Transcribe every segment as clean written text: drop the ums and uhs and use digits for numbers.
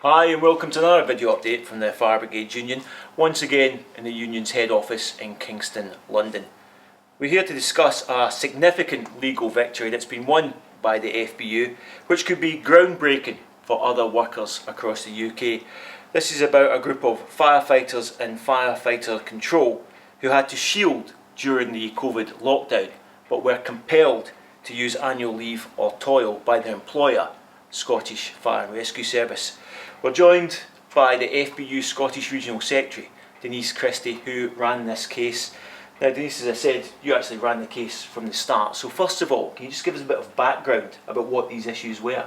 Hi and welcome to another video update from the Fire Brigade Union, once again in the Union's head office in Kingston, London. We're here to discuss a significant legal victory that's been won by the FBU, which could be groundbreaking for other workers across the UK. This is about a group of firefighters and firefighter control who had to shield during the COVID lockdown, but were compelled to use annual leave or TOIL by their employer, Scottish Fire and Rescue Service. We're joined by the FBU Scottish Regional Secretary, Denise Christie, who ran this case. Now Denise, as I said, you actually ran the case from the start. So first of all, can you just give us a bit of background about what these issues were?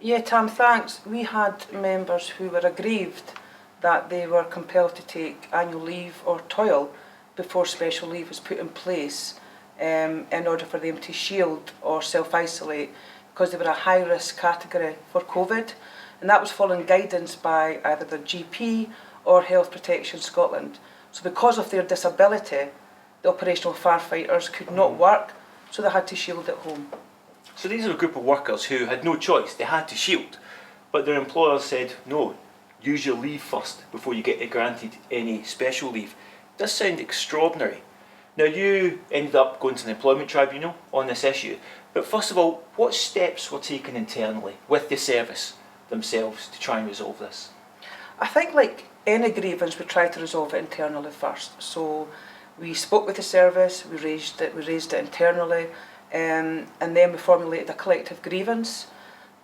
Yeah, Tam, thanks. We had members who were aggrieved that they were compelled to take annual leave or TOIL before special leave was put in place in order for them to shield or self-isolate because they were a high-risk category for COVID. And that was following guidance by either the GP or Health Protection Scotland. So because of their disability, the operational firefighters could not work, so they had to shield at home. So these are a group of workers who had no choice, they had to shield, but their employers said, no, use your leave first before you get granted any special leave. It does sound extraordinary. Now you ended up going to the Employment Tribunal on this issue, but first of all, what steps were taken internally with the service themselves to try and resolve this? I think like any grievance, we try to resolve it internally first. So we spoke with the service, we raised it internally, and then we formulated a collective grievance.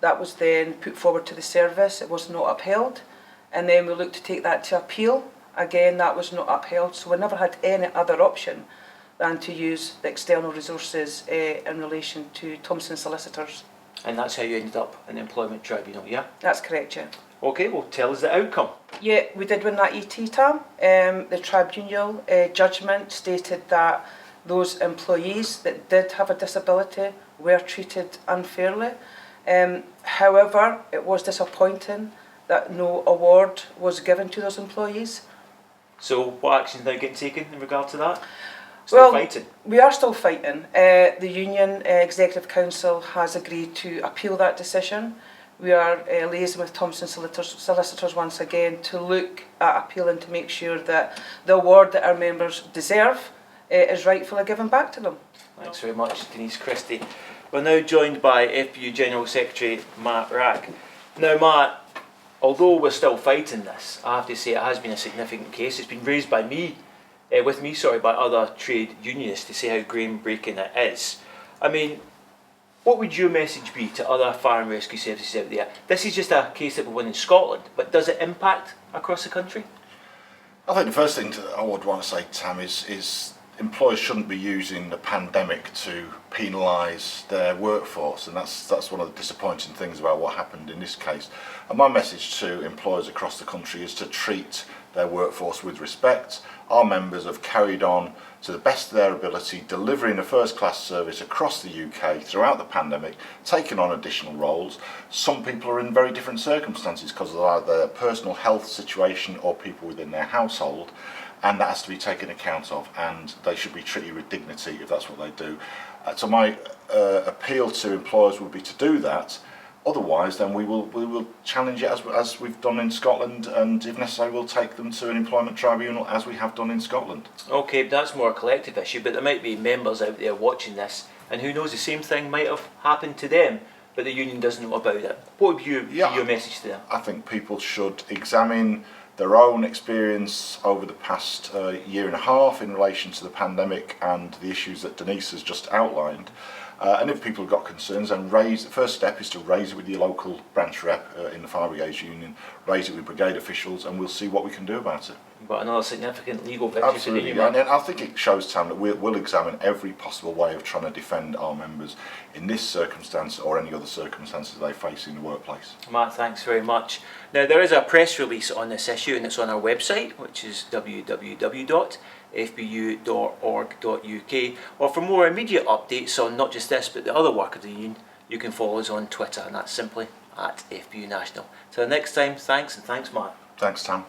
That was then put forward to the service, it was not upheld, and then we looked to take that to appeal. Again, that was not upheld, so we never had any other option than to use the external resources in relation to Thomson Solicitors. And that's how you ended up in the Employment Tribunal, yeah? That's correct, yeah. Okay, well tell us the outcome. Yeah, we did win that ET, Tam. The tribunal judgement stated that those employees that did have a disability were treated unfairly. However, it was disappointing that no award was given to those employees. So what action is now getting taken in regard to that? Fighting? We are still fighting. The Union Executive Council has agreed to appeal that decision. We are liaising with Thomson Solicitors once again to look at appealing to make sure that the award that our members deserve is rightfully given back to them. Thanks very much, Denise Christie. We're now joined by FBU General Secretary Matt Rack. Now Matt, although we're still fighting this, I have to say it has been a significant case. It's been raised by by other trade unionists to say how groundbreaking it is. I mean, what would your message be to other fire and rescue services out there? This is just a case that we won in Scotland, but does it impact across the country? I think the first thing I would want to say, Tam, is employers shouldn't be using the pandemic to penalise their workforce, and that's one of the disappointing things about what happened in this case. And my message to employers across the country is to treat their workforce with respect. Our members have carried on to the best of their ability, delivering a first-class service across the UK throughout the pandemic, taking on additional roles. Some people are in very different circumstances because of either their personal health situation or people within their household, and that has to be taken account of, and they should be treated with dignity if that's what they do. So my appeal to employers would be to do that. Otherwise, then we will challenge it as we've done in Scotland, and if necessary, we'll take them to an employment tribunal as we have done in Scotland. Okay, that's more a collective issue, but there might be members out there watching this, and who knows, the same thing might have happened to them, but the union doesn't know about it. What would be your message to them? I think people should examine their own experience over the past year and a half in relation to the pandemic and the issues that Denise has just outlined. And if people have got concerns, then the first step is to raise it with your local branch rep in the Fire Brigade Union, raise it with brigade officials, and we'll see what we can do about it. But another significant legal victory. Absolutely, and I think it shows, Tam, that we'll examine every possible way of trying to defend our members in this circumstance or any other circumstances they face in the workplace. Matt, thanks very much. Now there is a press release on this issue, and it's on our website, which is www.fbu.org.uk, or for more immediate updates on not just this but the other work of the union, you can follow us on Twitter, and that's simply @FBU National. Till next time, thanks, and thanks Matt. Thanks, Tam.